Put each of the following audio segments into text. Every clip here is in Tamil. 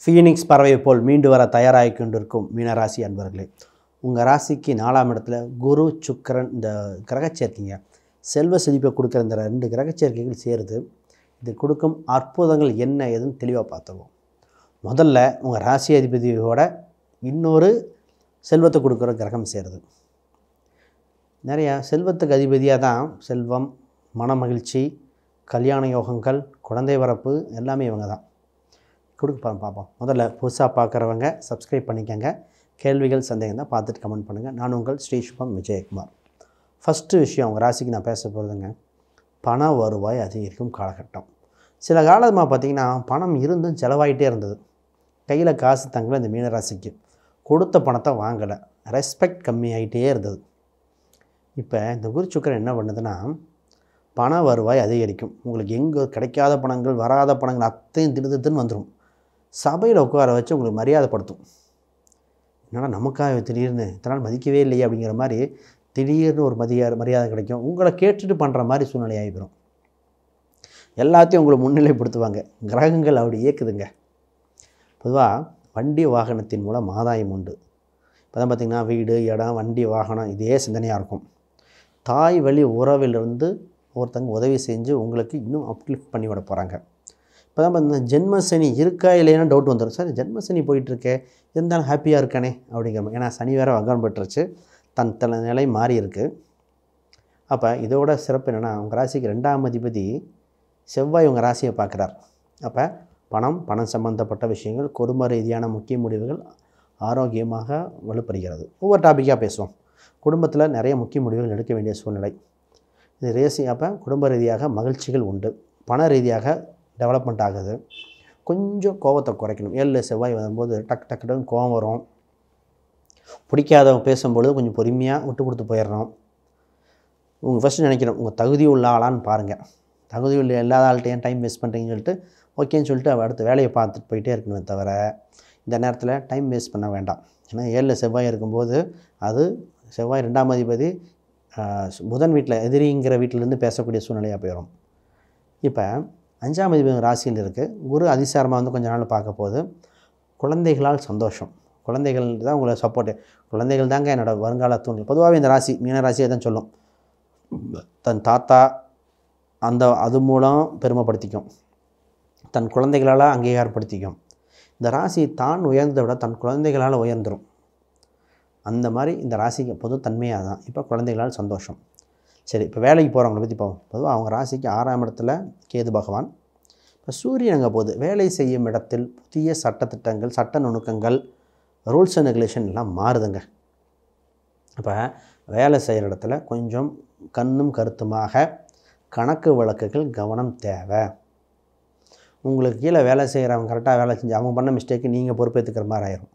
ஃபீனிக்ஸ் பறவை போல் மீண்டு வர தயாராகி கொண்டிருக்கும் மீனராசி அன்பர்களே, உங்கள் ராசிக்கு 4ஆம் இடத்துல குரு சுக்கிரன் இந்த கிரகச்சேர்க்கைங்க செல்வ செழிப்பை கொடுக்குற இந்த 2 கிரகச்சேர்க்கைகள் சேருது. இது கொடுக்கும் அற்புதங்கள் என்ன ஏதுன்னு தெளிவாக பார்த்துருவோம். முதல்ல உங்கள் ராசி அதிபதியோட இன்னொரு செல்வத்தை கொடுக்குற கிரகம் சேருது. நிறையா செல்வத்துக்கு அதிபதியாக தான் செல்வம், மனமகிழ்ச்சி, கல்யாண யோகங்கள், குழந்தை வரப்பு எல்லாமே இவங்க தான் பார்ப்போம். முதல்ல புதுசாக பார்க்குறவங்க சப்ஸ்கிரைப் பண்ணிக்கோங்க. கேள்விகள் சந்தேகம் தான் பார்த்துட்டு கமெண்ட் பண்ணுங்கள். நான் உங்கள் ஸ்ரீ சுபம் விஜயகுமார். ஃபஸ்ட்டு விஷயம் உங்கள் ராசிக்கு நான் பேச போகிறதுங்க, பண வருவாய் அதிகரிக்கும் காலகட்டம். சில காலமாக பார்த்திங்கன்னா பணம் இருந்தும் செலவாயிட்டே இருந்தது. கையில் காசு தங்கலை. இந்த மீனராசிக்கு கொடுத்த பணத்தை வாங்கலை, ரெஸ்பெக்ட் கம்மியாகிட்டே இருந்தது. இப்போ இந்த குரு சுக்கிரன் என்ன பண்ணுதுன்னா, பண வருவாய் அதிகரிக்கும். உங்களுக்கு எங்கே கிடைக்காத பணங்கள், வராத பணங்கள் அத்தையும் திடுதுன்னு வந்துடும். சபையில் உட்கார வச்சு உங்களுக்கு மரியாதைப்படுத்தும். என்னடா நமக்காக திடீர்னு இத்தனால் மதிக்கவே இல்லையே அப்படிங்கிற மாதிரி திடீர்னு ஒரு மரியாதை கிடைக்கும். உங்களை கேட்டுட்டு பண்ணுற மாதிரி சூழ்நிலை ஆகிடும். எல்லாத்தையும் உங்களை முன்னிலைப்படுத்துவாங்க. கிரகங்கள் அப்படி இயக்குதுங்க. பொதுவாக வண்டி வாகனத்தின் மூலம் ஆதாயம் உண்டு. இப்போ தான் பார்த்திங்கன்னா வீடு, இடம், வண்டி, வாகனம் இதே சிந்தனையாக இருக்கும். தாய் வழி உறவிலிருந்து ஒருத்தங்க உதவி செஞ்சு உங்களுக்கு இன்னும் அப்லிஃப்ட் பண்ணி விட போகிறாங்க. இப்போ தான் பார்த்தீங்கன்னா ஜென்மசனி இருக்கா இல்லைன்னா டவுட் வந்துடும். சார் ஜென்மசனி போயிட்டுருக்கே, இருந்தாலும் ஹாப்பியாக இருக்கானே அப்படிங்கிற மாதிரி. ஏன்னா சனி வேறு வகம் பெற்றுருச்சு, தன் நிலை மாறி இருக்குது. அப்போ இதோட சிறப்பு என்னென்னா, உங்கள் ராசிக்கு 2ஆம் அதிபதி செவ்வாய் உங்கள் ராசியை பார்க்குறார். அப்போ பணம் சம்பந்தப்பட்ட விஷயங்கள், குடும்ப ரீதியான முக்கிய முடிவுகள் ஆரோக்கியமாக வலுப்பெறுகிறது. ஒவ்வொரு டாப்பிக்காக பேசுவோம். குடும்பத்தில் நிறைய முக்கிய முடிவுகள் எடுக்க வேண்டிய சூழ்நிலை இது ரேசி. அப்போ குடும்ப ரீதியாக மகிழ்ச்சிகள் உண்டு. பண ரீதியாக டெவலப்மெண்ட் ஆகுது. கொஞ்சம் கோபத்தை குறைக்கணும். 7 செவ்வாய் வரும்போது டக்குன்னு கோபம் வரும். பிடிக்காதவங்க பேசும்பொழுது கொஞ்சம் பொறுமையாக விட்டு கொடுத்து போயிடணும். உங்கள் ஃபஸ்ட்டு நினைக்கணும், உங்கள் தகுதி உள்ள ஆளான்னு பாருங்கள். தகுதி உள்ள இல்லாத ஆள்கிட்ட ஏன் டைம் வேஸ்ட் பண்ணுறீங்கன்னு சொல்லிட்டு ஓகேன்னு சொல்லிட்டு அடுத்த வேலையை பார்த்துட்டு போயிட்டே இருக்கணுமே தவிர இந்த நேரத்தில் டைம் வேஸ்ட் பண்ண வேண்டாம். ஏன்னா 7 செவ்வாய் இருக்கும்போது அது செவ்வாய் 2ஆம் அதிபதி புதன் வீட்டில் எதிரிங்கிற வீட்டிலேருந்து பேசக்கூடிய சூழ்நிலையாக போயிடும். இப்போ 5ஆம் அதிபதி ராசியில் இருக்குது. குரு அதிசாரமாக வந்து கொஞ்ச நாள் பார்க்க போகுது. குழந்தைகளால் சந்தோஷம். குழந்தைகள் தான் உங்களை சப்போர்ட்டு. குழந்தைகள் தாங்க என்னோடய வருங்கால தூண். பொதுவாகவே இந்த ராசி மீனராசியை தான் சொல்லும். தன் தாத்தா அது மூலம் பெருமைப்படுத்திக்கும். தன் குழந்தைகளால் அங்கீகாரப்படுத்திக்கும். இந்த ராசி தான் உயர்ந்ததை விட தன் குழந்தைகளால் உயர்ந்துடும். அந்த மாதிரி இந்த ராசிக்கு பொது தன்மையாக தான். இப்போ குழந்தைகளால் சந்தோஷம். சரி, இப்போ வேலைக்கு போகிறவங்கள பற்றி பார்ப்போம். பொதுவாக அவங்க ராசிக்கு 6ஆம் இடத்துல கேது பகவான். இப்போ சூரியன் அங்கே போகுது. வேலை செய்யும் இடத்தில் புதிய சட்டத்திட்டங்கள், சட்ட நுணுக்கங்கள், ரூல்ஸ் அண்ட் ரெகுலேஷன் எல்லாம் மாறுதுங்க. இப்போ வேலை செய்கிற இடத்துல கொஞ்சம் கண்ணும் கருத்துமாக கணக்கு வழக்குகள் கவனம் தேவை. உங்களுக்கு கீழே வேலை செய்கிறவங்க கரெக்டாக வேலை செஞ்சு அவங்க பண்ண மிஸ்டேக்கு நீங்கள் பொறுப்பேற்றுக்கிற மாதிரி ஆயிரும்.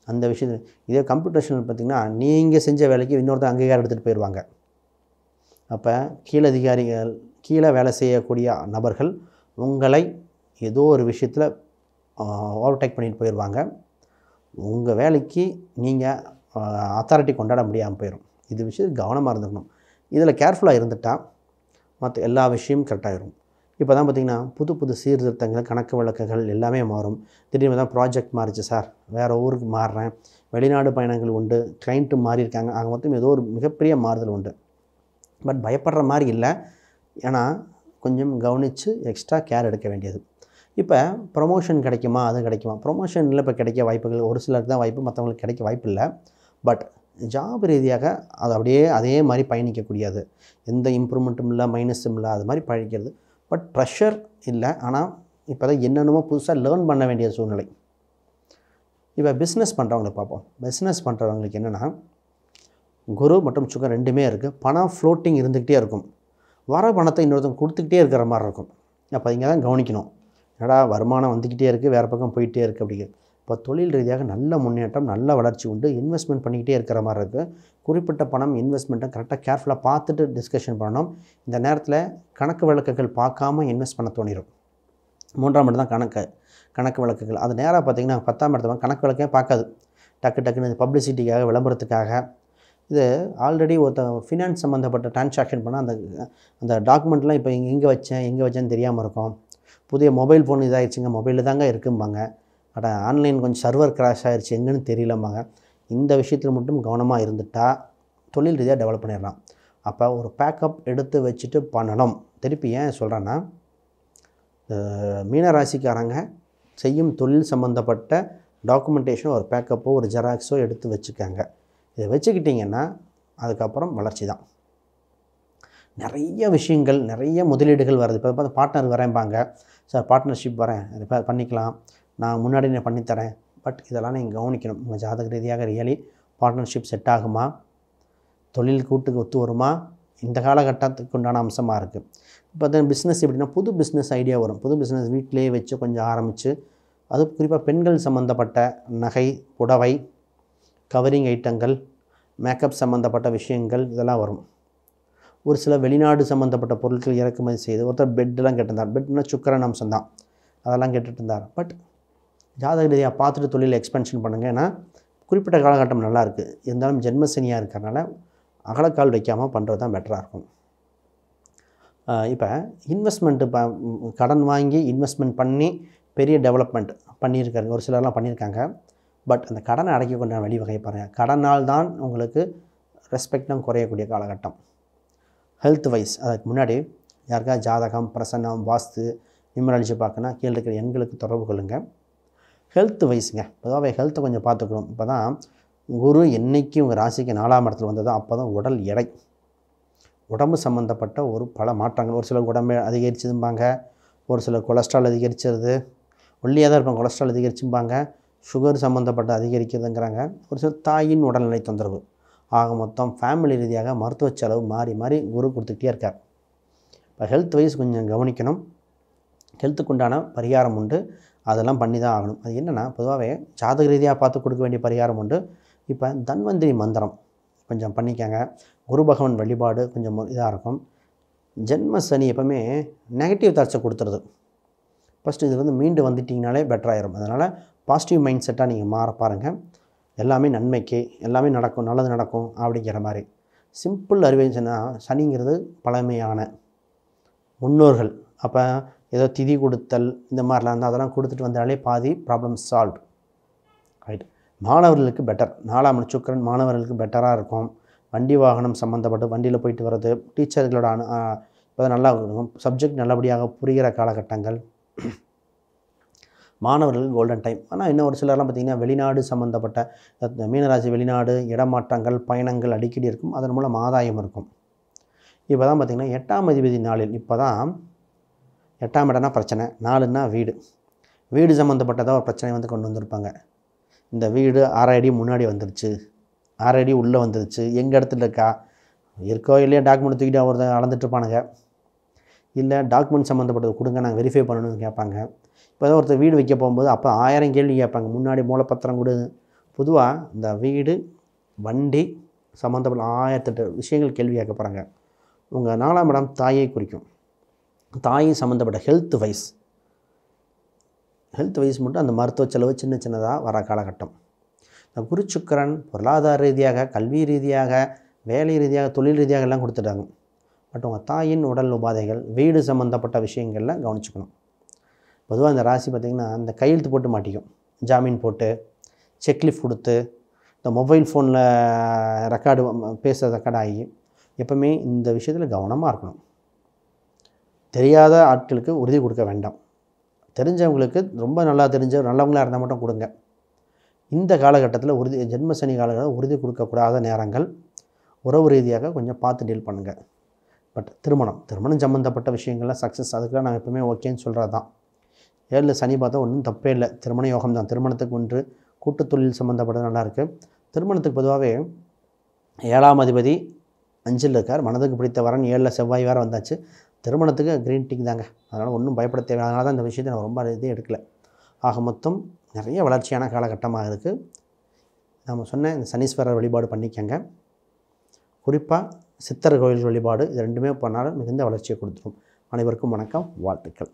அந்த விஷயத்தில் இதே கம்ப்யூட்டேஷனில் பார்த்திங்கன்னா நீங்கள் செஞ்ச வேலைக்கு இன்னொருத்தர் அங்கீகாரம் எடுத்துகிட்டு போயிடுவாங்க. அப்போ கீழதிகாரிகள், கீழே வேலை செய்யக்கூடிய நபர்கள் உங்களை ஏதோ ஒரு விஷயத்தில் ஓவர்டேக் பண்ணிட்டு போயிடுவாங்க. உங்கள் வேலைக்கு நீங்கள் அத்தாரிட்டி கொண்டாட முடியாமல் போயிடும். இது விஷயத்துக்கு கவனமாக இருந்துக்கணும். இதில் கேர்ஃபுல்லாக இருந்துட்டால் மற்ற எல்லா விஷயமும் கரெக்டாகிடும். இப்போ தான் பார்த்திங்கன்னா புது சீர்திருத்தங்கள், கணக்கு வழக்குகள் எல்லாமே மாறும். திடீர்னு தான் ப்ராஜெக்ட் மாறிச்சு சார், வேறு ஊருக்கு மாறுறேன், வெளிநாடு பயணங்கள் உண்டு, கிளைண்ட்டு மாறியிருக்காங்க. ஆக மொத்தம் ஏதோ ஒரு மிகப்பெரிய மாறுதல் உண்டு. பட் பயப்படுற மாதிரி இல்லை. ஏன்னா கொஞ்சம் கவனித்து எக்ஸ்ட்ரா கேர் எடுக்க வேண்டியது. இப்போ ப்ரொமோஷன் கிடைக்குமா, அது கிடைக்குமா? ப்ரொமோஷனில் இப்போ கிடைக்க வாய்ப்புகள் ஒரு சிலருக்கு தான் வாய்ப்பு, மற்றவங்களுக்கு கிடைக்க வாய்ப்பு இல்லை. பட் ஜாப் ரீதியாக அது அப்படியே அதே மாதிரி பயணிக்கக்கூடியது. எந்த இம்ப்ரூவ்மெண்ட்டும் இல்லை, மைனஸும் இல்லை, அது மாதிரி பயணிக்கிறது. பட் ப்ரெஷர் இல்லை. ஆனால் இப்போ தான் என்னென்னமோ புதுசாக லேர்ன் பண்ண வேண்டிய சூழ்நிலை. இப்போ பிஸ்னஸ் பண்ணுறவங்களை பார்ப்போம். பிஸ்னஸ் பண்ணுறவங்களுக்கு என்னென்னா, குரு மற்றும் சுக்கரன் 2மே இருக்குது. பணம் ஃப்ளோட்டிங் இருந்துக்கிட்டே இருக்கும். வர பணத்தை இன்னொருத்தவங்க கொடுத்துக்கிட்டே இருக்கிற மாதிரி இருக்கும். அப்போ இங்கே தான் கவனிக்கணும். என்னடா வருமானம் வந்துக்கிட்டே இருக்குது, வேறு பக்கம் போயிட்டே இருக்குது அப்படிங்கிறது. இப்போ தொழில் ரீதியாக நல்ல முன்னேற்றம், நல்ல வளர்ச்சி உண்டு. இன்வெஸ்ட்மெண்ட் பண்ணிக்கிட்டே இருக்கிற மாதிரி இருக்குது. குறிப்பிட்ட பணம் இன்வெஸ்ட்மெண்ட்டை கரெக்டாக கேர்ஃபுல்லாக பார்த்துட்டு டிஸ்கஷன் பண்ணணும். இந்த நேரத்தில் கணக்கு வழக்குகள் பார்க்காம இன்வெஸ்ட் பண்ண தோணிடும். 3ஆம் இடம் தான் கணக்கு வழக்குகள். அது நேராக பார்த்திங்கன்னா 10ஆம் இடத்துல கணக்கு வழக்கே பார்க்காது. டக்குன்னு பப்ளிசிட்டிக்காக, விளம்பரத்துக்காக. இது ஆல்ரெடி ஃபினான்ஸ் சம்மந்தப்பட்ட டிரான்சாக்ஷன் பண்ணால் அந்த டாக்குமெண்ட்லாம் இப்போ எங்கே வச்சேன்னு தெரியாமல் இருக்கும். புதிய மொபைல் ஃபோன் இதாகிடுச்சுங்க, மொபைலில் தாங்க இருக்கும்பாங்க. ஆன்லைன் கொஞ்சம் சர்வர் கிராஷ் ஆகிடுச்சு எங்கன்னு தெரியலம்பாங்க. இந்த விஷயத்தில் மட்டும் கவனமாக இருந்துட்டால் தொழில் ரீதியாக டெவலப் பண்ணிடலாம். அப்போ ஒரு பேக்கப் எடுத்து வச்சுட்டு பண்ணணும். திருப்பி ஏன் சொல்கிறேன்னா, மீனராசிக்காரங்க செய்யும் தொழில் சம்மந்தப்பட்ட டாக்குமெண்டேஷன் ஒரு பேக்கப்போ ஒரு ஜெராக்ஸோ எடுத்து வச்சுக்கோங்க. இதை வச்சுக்கிட்டிங்கன்னா அதுக்கப்புறம் வளர்ச்சி தான். நிறைய விஷயங்கள், நிறைய முதலீடுகள் வருது. இப்போ பார்த்து பார்ட்னர் வரேன்பாங்க, சார் பார்ட்னர்ஷிப் வரேன், பண்ணிக்கலாம், நான் முன்னாடி நான் பண்ணித்தரேன். பட் இதெல்லாம் நீங்கள் கவனிக்கணும். உங்கள் ஜாதக ரீதியாக ரியலி பார்ட்னர்ஷிப் செட் ஆகுமா, தொழில் கூட்டுக்கு ஒத்து வருமா, இந்த காலகட்டத்துக்கு உண்டான அம்சமாக இருக்குது. இப்போ தான் பிஸ்னஸ் எப்படின்னா, புது பிஸ்னஸ் ஐடியா வரும். புது பிஸ்னஸ் வீட்டிலே வச்சு கொஞ்சம் ஆரம்பித்து, அது குறிப்பாக பெண்கள் சம்மந்தப்பட்ட நகை, புடவை, கவரிங் ஐட்டங்கள், மேக்கப் சம்மந்தப்பட்ட விஷயங்கள் இதெல்லாம் வரும். ஒரு சில வெளிநாடு சம்மந்தப்பட்ட பொருட்கள் இறக்குமதி செய்து ஒருத்தர் பெட்டெலாம் கேட்டிருந்தார். பெட்னா சுக்கரன் அம்சம் தான், அதெல்லாம் கேட்டுட்டு இருந்தார். பட் ஜாதக ரீதியாக பார்த்துட்டு தொழில் எக்ஸ்பென்ஷன் பண்ணுங்கள். ஏன்னா குறிப்பிட்ட காலகட்டம் நல்லாயிருக்கு, இருந்தாலும் ஜென்மசனியாக இருக்கிறனால அகலக்கால் வைக்காமல் பண்ணுறது தான் பெட்டராக இருக்கும். இப்போ இன்வெஸ்ட்மெண்ட்டு கடன் வாங்கி இன்வெஸ்ட்மெண்ட் பண்ணி பெரிய டெவலப்மெண்ட் பண்ணியிருக்காங்க, ஒரு சிலர்லாம் பண்ணியிருக்காங்க. பட் அந்த கடனை அடைக்க கொண்ட வழிவகை பாருங்கள். கடனால் தான் உங்களுக்கு ரெஸ்பெக்டும் குறையக்கூடிய காலகட்டம். ஹெல்த் வைஸ் அதுக்கு முன்னாடி யாருக்கா ஜாதகம், பிரசன்னம், வாஸ்து, நியூமராலஜி பார்க்கணும், கீழே இருக்கிற எண்களுக்கு தொடர்பு கொள்ளுங்கள். ஹெல்த் வைஸுங்க, பொதுவாகவே ஹெல்த்தை கொஞ்சம் பார்த்துக்கணும். இப்போ தான் குரு என்றைக்கு உங்கள் ராசிக்கு 4ஆம் இடத்துல வந்ததோ அப்போ தான் உடல் எடை, உடம்பு சம்மந்தப்பட்ட பல மாற்றங்கள். ஒரு சிலர் உடம்பு அதிகரிச்சதும்பாங்க, ஒரு சிலர் கொலஸ்ட்ரால் அதிகரிச்சிருது, ஒல்லியாக தான் இருப்பாங்க, கொலஸ்ட்ரால் அதிகரிச்சும்பாங்க, சுகர் சம்மந்தப்பட்ட அதிகரிக்கிறதுங்கிறாங்க. ஒரு சிலர் தாயின் உடல்நிலை தொந்தரவு. ஆக மொத்தம் ஃபேமிலி ரீதியாக மருத்துவ செலவு மாறி மாறி குரு கொடுத்துக்கிட்டே இருக்கார். இப்போ ஹெல்த் வைஸ் கொஞ்சம் கவனிக்கணும். ஹெல்த்துக்கு உண்டான பரிகாரம் உண்டு, அதெல்லாம் பண்ணி தான் ஆகணும். அது என்னென்னா, பொதுவாகவே ஜாதக ரீதியாக பார்த்து கொடுக்க வேண்டிய பரிகாரம் உண்டு. இப்போ தன்வந்திரி மந்திரம் கொஞ்சம் பண்ணிக்கங்க. குரு பகவான் வழிபாடு கொஞ்சம் இதாக இருக்கும். ஜென்ம சனி எப்போவுமே நெகட்டிவ் தாட்ஸை கொடுத்துருது. ஃபஸ்ட்டு இது மீண்டு வந்துட்டிங்கனாலே பெட்டராகிடும். அதனால் பாசிட்டிவ் மைண்ட் செட்டாக நீங்கள் மாற பாருங்கள். எல்லாமே நன்மைக்கு, எல்லாமே நடக்கும், நல்லது நடக்கும் அப்படிங்கிற மாதிரி சிம்பிள் அறிவிச்சுன்னா, சனிங்கிறது பழமையான முன்னோர்கள். அப்போ ஏதோ திதி கொடுத்தல் இந்த மாதிரிலாம் இருந்தால் அதெல்லாம் கொடுத்துட்டு வந்தாலே பாதி ப்ராப்ளம் சால்வ் ரைட். மாணவர்களுக்கு பெட்டர், 4ஆம் இடம் சுக்கிரன் மாணவர்களுக்கு பெட்டராக இருக்கும். வண்டி வாகனம் சம்மந்தப்பட்டு வண்டியில் போயிட்டு வர்றது, டீச்சர்களோட இப்போ நல்லா இருக்கும், சப்ஜெக்ட் நல்லபடியாக புரிகிற காலகட்டங்கள், மாணவர்களுக்கு கோல்டன் டைம். ஆனால் இன்னும் ஒரு சிலர்லாம் பார்த்திங்கன்னா வெளிநாடு சம்மந்தப்பட்ட மீனராசி வெளிநாடு இடமாற்றங்கள், பயணங்கள் அடிக்கடி இருக்கும். அதன் மூலம் ஆதாயம் இருக்கும். இப்போ தான் பார்த்திங்கன்னா 8ஆம் அதிபதி நாளில், இப்போ தான் 8ஆம் இடம்னா பிரச்சனை, 4ன்னா வீடு, வீடு சம்மந்தப்பட்டதாக ஒரு பிரச்சனை வந்து கொண்டு வந்திருப்பாங்க. இந்த வீடு 6 அடி முன்னாடி வந்துருச்சு, 6 அடி உள்ளே வந்துருச்சு, எங்கள் இடத்துல இருக்கோ இல்லையா டாக்குமெண்ட் தூக்கிட்டு அவர் அளந்துட்டுருப்பானுங்க. இல்லை டாக்குமெண்ட் சம்மந்தப்பட்டது கொடுங்க, நாங்கள் வெரிஃபை பண்ணணும்னு கேட்பாங்க. இப்போ தான் ஒருத்தர் வீடு வைக்க போகும்போது அப்போ 1000 கேள்வி கேட்பாங்க. முன்னாடி மூலப்பத்திரம் கொடு. பொதுவாக இந்த வீடு, வண்டி சம்மந்தப்பட்ட 1008 விஷயங்கள் கேள்வி கேட்க போகிறாங்க. உங்கள் 4ஆம் இடம் தாயை குறிக்கும். தாயை சம்மந்தப்பட்ட ஹெல்த் வைஸ் மட்டும் அந்த மருத்துவ செலவு சின்ன சின்னதாக வர காலகட்டம். இந்த குரு சுக்கிரன் பொருளாதார ரீதியாக, கல்வி ரீதியாக, வேலை ரீதியாக, தொழில் ரீதியாக எல்லாம் கொடுத்துட்டாங்க. பட் உங்கள் தாயின் உடல் உபாதைகள், வீடு சம்மந்தப்பட்ட விஷயங்கள்லாம் கவனிச்சுக்கணும். பொதுவாக இந்த ராசி பார்த்திங்கன்னா இந்த கையெழுத்து போட்டு மாட்டிக்கும், ஜாமீன் போட்டு, செக்லிஃப் கொடுத்து, இந்த மொபைல் ஃபோனில் பேசுகிற ரெக்கார்டு ஆகி, எப்போவுமே இந்த விஷயத்தில் கவனமாக இருக்கணும். தெரியாத ஆட்களுக்கு உறுதி கொடுக்க வேண்டாம். தெரிஞ்சவங்களுக்கு ரொம்ப நல்லா நல்லவங்களாக இருந்தால் மட்டும் கொடுங்க. இந்த காலகட்டத்தில் ஜென்மசனி காலகட்டத்தில் உறுதி கொடுக்கக்கூடாத நேரங்கள், உறவு ரீதியாக கொஞ்சம் பார்த்து டீல் பண்ணுங்கள். பட் திருமணம் சம்மந்தப்பட்ட விஷயங்கள்லாம் சக்ஸஸ், அதுக்கெலாம் நான் எப்போவுமே ஓகேன்னு சொல்கிறது தான். 7ல் சனி பார்த்தா ஒன்றும் தப்பே இல்லை, திருமண யோகம் தான். திருமணத்துக்கு ஒன்று கூட்டுத் தொழில் சம்மந்தப்பட்டது நல்லாயிருக்கு. திருமணத்துக்கு பொதுவாகவே 7ஆம் அதிபதி 5ல் இருக்கார், மனதுக்கு பிடித்த வரன் 7ல் செவ்வாய் வேறு வந்தாச்சு. திருமணத்துக்கு க்ரீன் டிக் தாங்க, அதனால் ஒன்றும் பயப்பட தேவையான. அதனால தான் இந்த விஷயத்தை நான் ரொம்ப இதே எடுக்கலை. ஆக மொத்தம் நிறைய வளர்ச்சியான காலகட்டமாக இருக்குது. நம்ம சொன்ன இந்த சனீஸ்வரர் வழிபாடு பண்ணிக்கங்க. குறிப்பாக சித்தர் கோயில் வழிபாடு, இது 2மே பண்ணாலும் மிகுந்த வளர்ச்சியை கொடுத்துரும். அனைவருக்கும் வணக்கம், வாழ்த்துக்கள்.